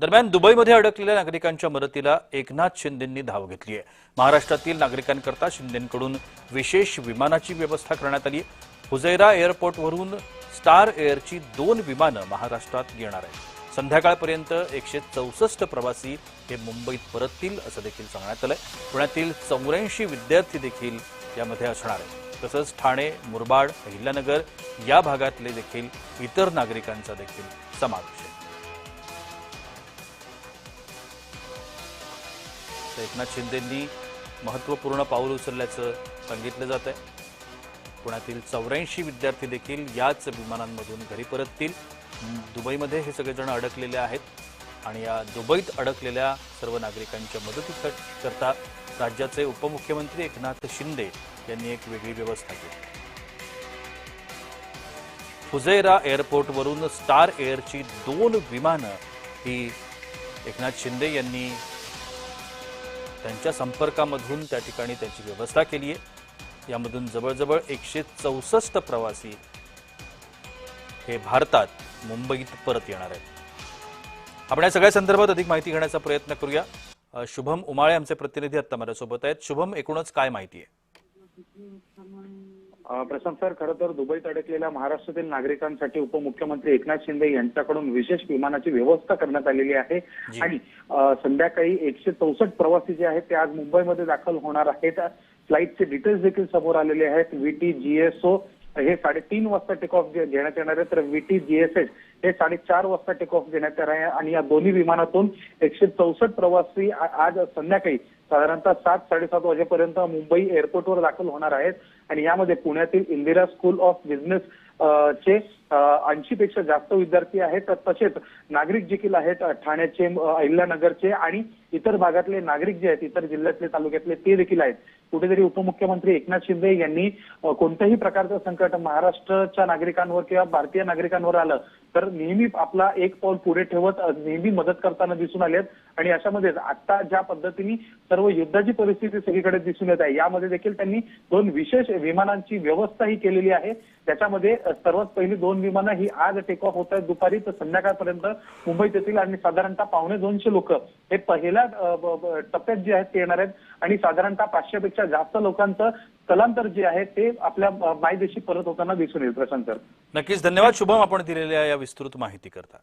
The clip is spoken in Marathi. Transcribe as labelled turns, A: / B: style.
A: दरम्यान दुबईमध्ये अडकलेल्या नागरिकांच्या मदतीला एकनाथ शिंदेंनी धाव घेतली आहे। महाराष्ट्रातील नागरिकांकरता शिंदेंकडून विशेष विमानाची व्यवस्था करण्यात आली आहे। फुजैरा एअरपोर्टवरून स्टार एअरची 2 विमानं महाराष्ट्रात येणार आहेत। संध्याकाळपर्यंत 164 प्रवासी हे मुंबईत परततील असं देखील सांगण्यात आलंय। पुण्यातील 84 विद्यार्थी देखील यामध्ये असणार आहेत। तसंच ठाणे, मुरबाड, अहिल्यानगर या भागातले देखील इतर नागरिकांचा देखील समावेश आहे। एकनाथ शिंदेंनी महत्त्वपूर्ण पाऊल उचलल्याचं सांगितलं जात आहे। पुण्यातील 84 विद्यार्थी देखील याच विमानांमधून घरी परततील। दुबईमध्ये हे सगळेजण अडकलेले आहेत आणि या दुबईत अडकलेल्या सर्व नागरिकांच्या मदतीकरता राज्याचे उपमुख्यमंत्री एकनाथ शिंदे यांनी एक वेगळी व्यवस्था केली। फुजैरा एअरपोर्टवरून स्टार एअरची 2 विमानं ही एकनाथ शिंदे यांनी त्यांच्या संपर्कामधून त्या ठिकाणी त्यांची व्यवस्था केली आहे। यामधून जवळजवळ 164 प्रवासी हे भारतात मुंबईत परत येणार आहेत। आपण या सगळ्या संदर्भात अधिक माहिती घेण्याचा प्रयत्न करूया। शुभम उमाळे आमचे प्रतिनिधी आता माझ्यासोबत आहेत। शुभम, एकूणच काय माहिती आहे?
B: प्रशांत सर, खरं तर दुबईत अडकलेल्या महाराष्ट्रातील नागरिकांसाठी उपमुख्यमंत्री एकनाथ शिंदे यांच्याकडून विशेष विमानाची व्यवस्था करण्यात आलेली आहे आणि संध्याकाळी 164 प्रवासी जे आहेत ते आज मुंबईमध्ये दाखल होणार आहेत। फ्लाईटचे डिटेल्स देखील समोर आलेले आहेत। VTGSO हे 3:30 वाजता टेक ऑफ घेण्यात येणार आहे, तर VTGSH हे 4:30 वाजता टेक ऑफ घेण्यात येणार आहे आणि या दोन्ही विमानातून 164 प्रवासी आज संध्याकाळी साधारणतः 7-7:30 वाजेपर्यंत मुंबई एअरपोर्टवर दाखल होणार आहेत आणि यामध्ये पुण्यातील इंदिरा स्कूल ऑफ बिझनेस चे 80 पेक्षा जास्त विद्यार्थी आहेत। तसेच नागरिक देखील आहेत ठाण्याचे, अहिल्यानगरचे आणि इतर भागातले नागरिक जे आहेत, इतर जिल्ह्यातले, तालुक्यातले ते देखील आहेत। कुठेतरी उपमुख्यमंत्री एकनाथ शिंदे यांनी कोणत्याही प्रकारचं संकट महाराष्ट्राच्या नागरिकांवर किंवा भारतीय नागरिकांवर आलं तर नेहमी आपला एक पाऊल पुढे ठेवत नेहमी मदत करताना दिसून आलेत आणि अशामध्ये आता ज्या पद्धतीने सर्व युद्धाची परिस्थिती सगळीकडे दिसून येत आहे, यामध्ये देखील त्यांनी 2 विशेष विमानांची व्यवस्था ही केलेली आहे। त्याच्यामध्ये सर्वात पहिली 2 विमानं ही आज टेक ऑफ होत आहेत दुपारी, तर संध्याकाळपर्यंत मुंबईत येतील आणि साधारणतः 125 लोक हे पहिल्या टप्प्यात जे आहेत ते येणार आहेत आणि साधारणतः 500 पेक्षा जास्त लोकांचं स्थलांतर जे आहे ते आपल्या मायदेशी परत होताना दिसून येईल। प्रशांत सर,
A: नक्कीच धन्यवाद शुभम, आपण दिलेल्या या विस्तृत माहिती करता।